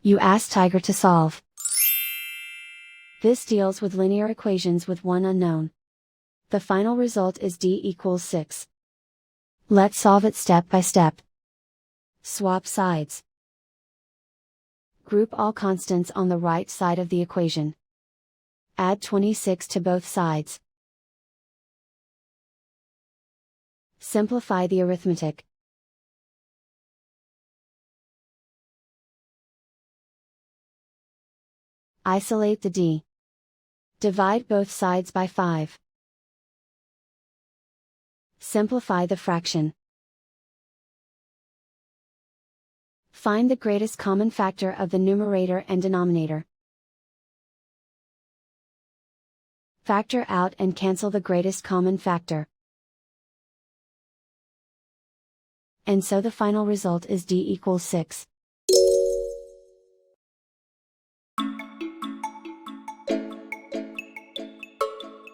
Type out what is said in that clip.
You ask Tiger to solve. This deals with linear equations with one unknown. The final result is d equals 6. Let's solve it step by step. Swap sides. Group all constants on the right side of the equation. Add 26 to both sides. Simplify the arithmetic. Isolate the d. Divide both sides by 5. Simplify the fraction. Find the greatest common factor of the numerator and denominator. Factor out and cancel the greatest common factor. And so the final result is d equals 6.